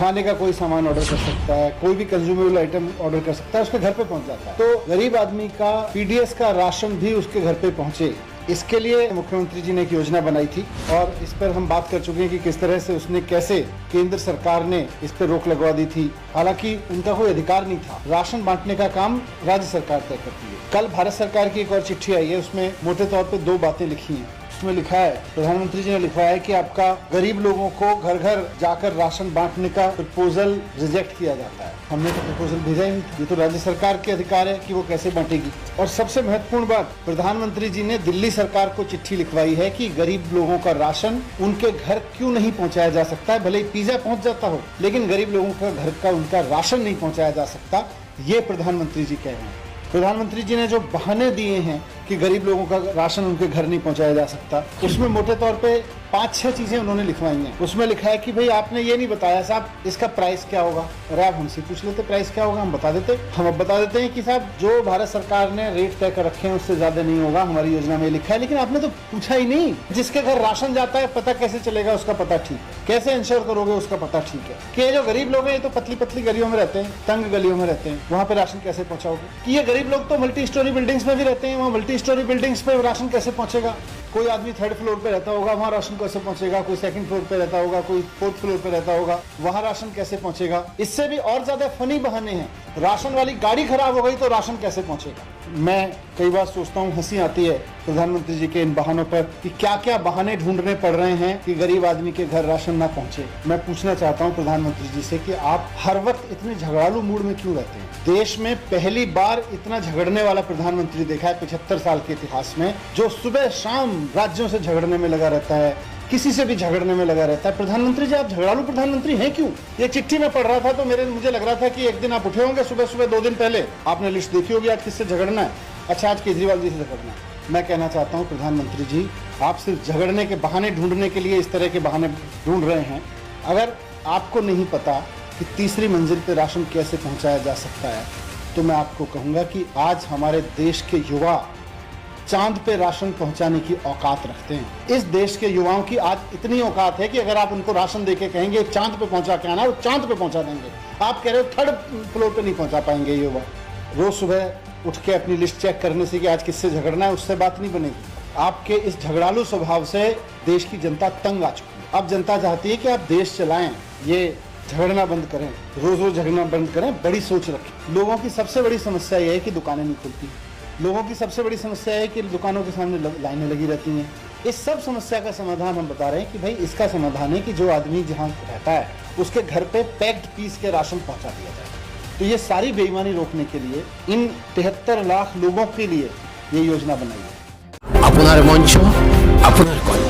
खाने का कोई सामान ऑर्डर कर सकता है, कोई भी कंज्यूमेबल आइटम ऑर्डर कर सकता है, उसके घर पे पहुंच जाता है। तो गरीब आदमी का पीडीएस का राशन भी उसके घर पे पहुंचे, इसके लिए मुख्यमंत्री जी ने एक योजना बनाई थी और इस पर हम बात कर चुके हैं कि किस तरह से उसने कैसे केंद्र सरकार ने इस पर रोक लगवा दी थी। हालांकि उनका कोई अधिकार नहीं था, राशन बांटने का काम राज्य सरकार तय करती है। कल भारत सरकार की एक और चिट्ठी आई है, उसमें मोटे तौर पे 2 बातें लिखी हैं। उसमें लिखा है, प्रधानमंत्री जी ने लिखा है कि आपका गरीब लोगों को घर घर जाकर राशन बांटने का प्रपोजल रिजेक्ट किया जाता है। हमने तो प्रपोजल भेजा ही नहीं, ये तो राज्य सरकार के अधिकार है कि वो कैसे बांटेगी। और सबसे महत्वपूर्ण बात, प्रधानमंत्री जी ने दिल्ली सरकार को चिट्ठी लिखवाई है कि गरीब लोगों का राशन उनके घर क्यों नहीं पहुंचाया जा सकता है। भले ही पिज्जा पहुंच जाता हो, लेकिन गरीब लोगों का घर का उनका राशन नहीं पहुंचाया जा सकता, ये प्रधानमंत्री जी कह रहे हैं। प्रधानमंत्री जी ने जो बहाने दिए हैं कि गरीब लोगों का राशन उनके घर नहीं पहुंचाया जा सकता, उसमें मोटे तौर पे 5-6 चीजें उन्होंने लिखवाई हैं। उसमें लिखा है कि भाई आपने ये नहीं बताया साहब इसका प्राइस क्या होगा। अरे आप हमसे पूछ लेते प्राइस क्या होगा, हम बता देते। हम अब बता देते हैं कि साहब जो भारत सरकार ने रेट तय कर रखे हैं उससे ज्यादा नहीं होगा, हमारी योजना में लिखा है। लेकिन आपने तो पूछा ही नहीं। जिसके घर राशन जाता है पता कैसे चलेगा, उसका पता ठीक है, कैसे इंश्योर करोगे उसका पता ठीक है। कि जो गरीब लोग हैं ये तो पतली पतली गलियों में रहते हैं, तंग गलियों में रहते हैं, वहाँ पे राशन कैसे पहुंचाओगे। कि ये गरीब लोग तो मल्टी स्टोरी बिल्डिंग्स में भी रहते हैं, वहाँ मल्टी स्टोरी बिल्डिंग्स पे राशन कैसे पहुंचेगा। कोई आदमी 3rd फ्लोर पे रहता होगा, वहाँ राशन कैसे पहुंचेगा। कोई 2nd फ्लोर पे रहता होगा, कोई 4th फ्लोर पे रहता होगा, वहाँ राशन कैसे पहुंचेगा। इससे भी और ज्यादा फनी बहाने हैं, राशन वाली गाड़ी खराब हो गई तो राशन कैसे पहुंचेगा। मैं कई बार सोचता हूँ, हंसी आती है प्रधानमंत्री जी के इन बहानों पर कि क्या क्या बहाने ढूंढने पड़ रहे हैं कि गरीब आदमी के घर राशन ना पहुंचे। मैं पूछना चाहता हूँ प्रधानमंत्री जी से कि आप हर वक्त इतने झगड़ालू मूड में क्यों रहते हैं। देश में पहली बार इतना झगड़ने वाला प्रधानमंत्री देखा है 75 साल के इतिहास में, जो सुबह शाम राज्यों से झगड़ने में लगा रहता है, किसी से भी झगड़ने में लगा रहता है। प्रधानमंत्री जी आप झगड़ालू प्रधानमंत्री हैं क्यों। ये चिट्ठी में पढ़ रहा था तो मुझे लग रहा था कि एक दिन आप उठे होंगे सुबह सुबह 2 दिन पहले, आपने लिस्ट देखी होगी आज किससे झगड़ना है। अच्छा, आज केजरीवाल जी से झगड़ना है। मैं कहना चाहता हूं प्रधानमंत्री जी, आप सिर्फ झगड़ने के बहाने ढूंढने के लिए इस तरह के बहाने ढूंढ रहे हैं। अगर आपको नहीं पता कि 3री मंजिल पे राशन कैसे पहुंचाया जा सकता है, तो मैं आपको कहूंगा कि आज हमारे देश के युवा चांद पे राशन पहुंचाने की औकात रखते हैं। इस देश के युवाओं की आज इतनी औकात है कि अगर आप उनको राशन देके कहेंगे चांद पे पहुंचा के आना, वो चांद पे पहुंचा देंगे। आप कह रहे हो 3rd फ्लोर पे नहीं पहुंचा पाएंगे युवा। रोज सुबह उठ के अपनी लिस्ट चेक करने से कि आज किससे झगड़ना है, उससे बात नहीं बनेगी। आपके इस झगड़ालू स्वभाव से देश की जनता तंग आ चुकी है। अब जनता चाहती है कि आप देश चलाएं, ये झगड़ना बंद करें, रोज रोज झगड़ना बंद करें, बड़ी सोच रखें। लोगों की सबसे बड़ी समस्या यह है कि दुकानें नहीं खुलती। लोगों की सबसे बड़ी समस्या है कि दुकानों के सामने लाइनें लगी रहती हैं। इस सब समस्या का समाधान हम बता रहे हैं कि भाई इसका समाधान है कि जो आदमी जहाँ रहता है उसके घर पे पैक्ड पीस के राशन पहुंचा दिया जाए। तो ये सारी बेईमानी रोकने के लिए इन 73 लाख लोगों के लिए ये योजना बनाई है। আপনার মঞ্চ, আপনার কথা।